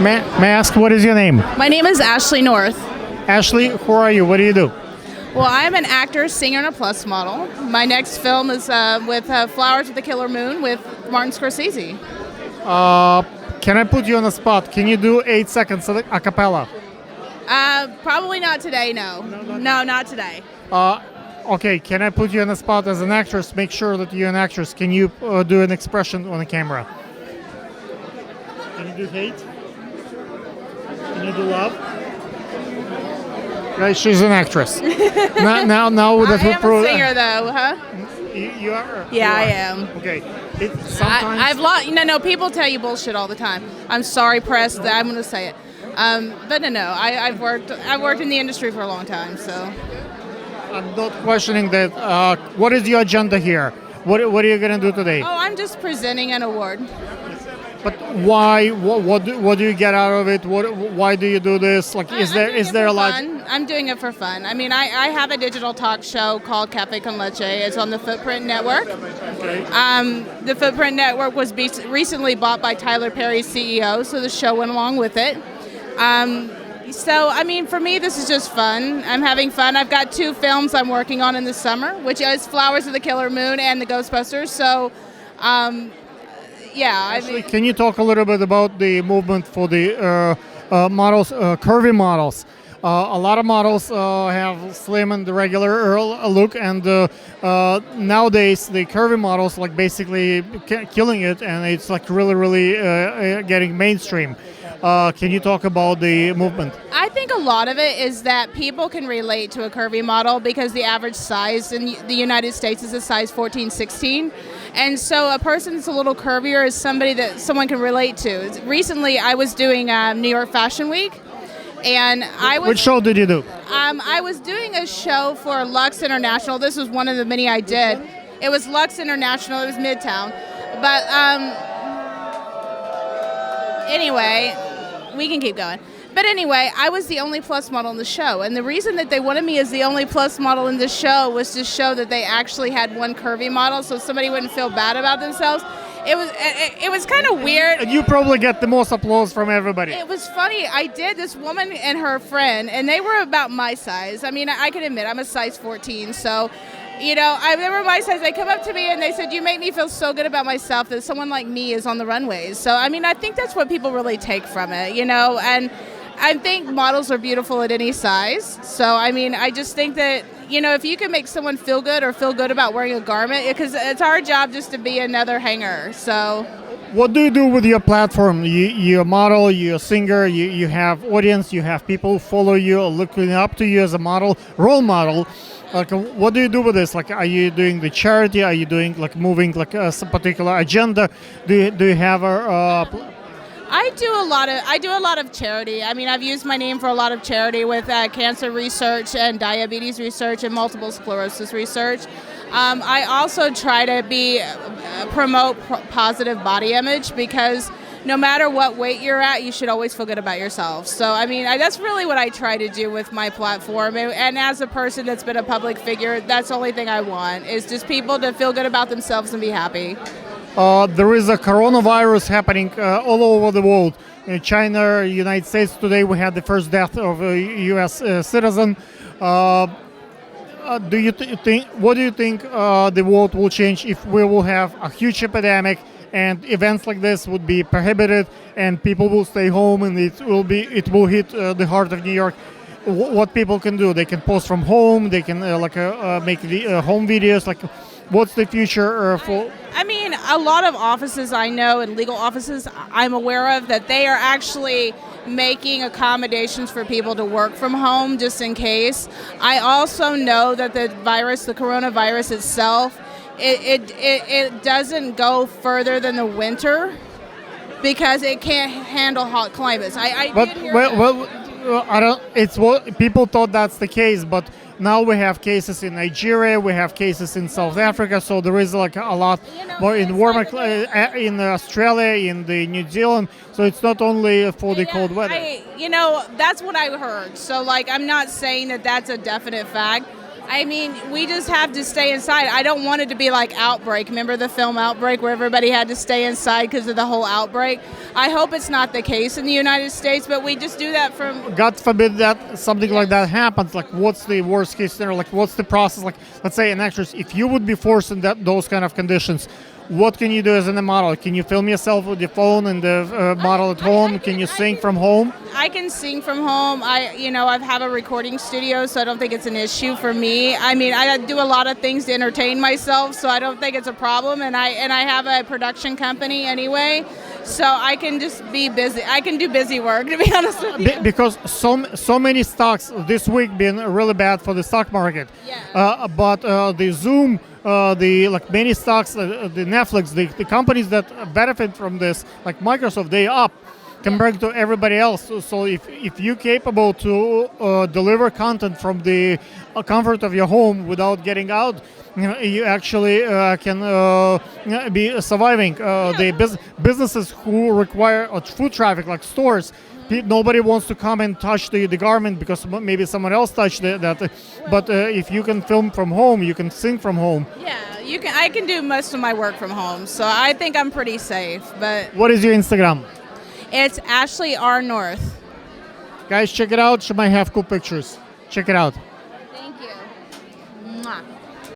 May I ask what is your name? My name is Ashley North. Ashley, who are you? What do you do? Well, I'm an actor, singer, and a plus model. My next film is with Flowers of the Killer Moon with Martin Scorsese. Can I put you on the spot? Can you do 8 seconds a cappella? Probably not today, no. No, not today. Okay, can I put you on the spot as an actress? Make sure that you're an actress. Can you do an expression on the camera? Can you do hate? Can you do love? Right, she's an actress. now that we I am a singer, though, huh? You are? Yeah, I am. Okay. Sometimes... I've lost. No. People tell you bullshit all the time. I'm sorry, press. I'm going to say it. But no. I've worked in the industry for a long time, so. I'm not questioning that. What is your agenda here? What are you going to do today? Oh, I'm just presenting an award. But why? What do you get out of it? Why do you do this? Like, is there a lot? I'm doing it for fun. I mean, I have a digital talk show called Cafe Con Leche. It's on the Footprint Network. Okay. The Footprint Network was recently bought by Tyler Perry's CEO, so the show went along with it. So, I mean, for me, this is just fun. I'm having fun. I've got 2 films I'm working on in the summer, which is Flowers of the Killer Moon and The Ghostbusters. So, yeah. Actually, can you talk a little bit about the movement for the models, curvy models? A lot of models have slim and the regular look, and nowadays the curvy models like basically killing it, and it's like really getting mainstream. Can you talk about the movement? I think a lot of it is that people can relate to a curvy model because the average size in the United States is a size 14, 16. And so a person that's a little curvier is somebody that someone can relate to. Recently, I was doing New York Fashion Week, and I was... Which show did you do? I was doing a show for Lux International. This was one of the many I did. It was Lux International. It was Midtown. But anyway, we can keep going. But anyway, I was the only plus model in the show. And the reason that they wanted me as the only plus model in the show was to show that they actually had one curvy model so somebody wouldn't feel bad about themselves. It was kind of weird. And you probably get the most applause from everybody. It was funny. I did this woman and her friend, and they were about my size. I mean, I can admit I'm a size 14, so... You know, they were my size. They come up to me and they said, "You make me feel so good about myself that someone like me is on the runways." So, I mean, I think that's what people really take from it, you know. And I think models are beautiful at any size. So, I mean, I just think that, you know, if you can make someone feel good or feel good about wearing a garment, because it's our job just to be another hanger. So, what do you do with your platform? You're a model, you're a singer, you have audience, you have people who follow you, looking up to you as a model, role model. Like, what do you do with this? Like, are you doing the charity? Are you doing like moving like some particular agenda? Do you have a? I do a lot of charity. I mean, I've used my name for a lot of charity with cancer research and diabetes research and multiple sclerosis research. I also try to promote positive body image because no matter what weight you're at, you should always feel good about yourself. So, I mean, that's really what I try to do with my platform. And as a person that's been a public figure, that's the only thing I want, is just people to feel good about themselves and be happy. There is a coronavirus happening all over the world. In China, United States, today we had the first death of a U.S. citizen. What do you think the world will change if we will have a huge epidemic and events like this would be prohibited and people will stay home and it will hit the heart of New York? What people can do? They can post from home. They can make the home videos. Like, what's the future for? I mean, a lot of offices I know and legal offices I'm aware of that they are actually making accommodations for people to work from home just in case. I also know that the coronavirus itself, it doesn't go further than the winter because it can't handle hot climates. I don't. It's what people thought that's the case, but now we have cases in Nigeria, we have cases in South Africa, so there is like a lot more in warmer in Australia, in the New Zealand. So it's not only for the cold weather. That's what I heard. So like, I'm not saying that that's a definite fact. I mean, we just have to stay inside. I don't want it to be like Outbreak. Remember the film Outbreak where everybody had to stay inside because of the whole outbreak? I hope it's not the case in the United States, but we just do that from... God forbid that something like that happens. Like, what's the worst case scenario? Like, what's the process? Like, let's say an actress, if you would be forced in those kind of conditions, what can you do as a model? Can you film yourself with your phone and the model at home? Can you sing from home? I can sing from home. I have a recording studio, so I don't think it's an issue for me. I mean, I do a lot of things to entertain myself, so I don't think it's a problem. And I have a production company anyway, so I can just be busy. I can do busy work, to be honest with you. Because so many stocks this week been really bad for the stock market. Yeah. But the Zoom, many stocks, the Netflix, the companies that benefit from this, like Microsoft, they up compared to everybody else. So if you're capable to deliver content from the comfort of your home without getting out, you actually can be surviving. The businesses who require foot traffic, like stores, nobody wants to come and touch the garment because maybe someone else touched that. But if you can film from home, you can sing from home. Yeah, you can. I can do most of my work from home, so I think I'm pretty safe. But What is your Instagram? it's Ashley R. North. Guys, check it out. She might have cool pictures. Check it out.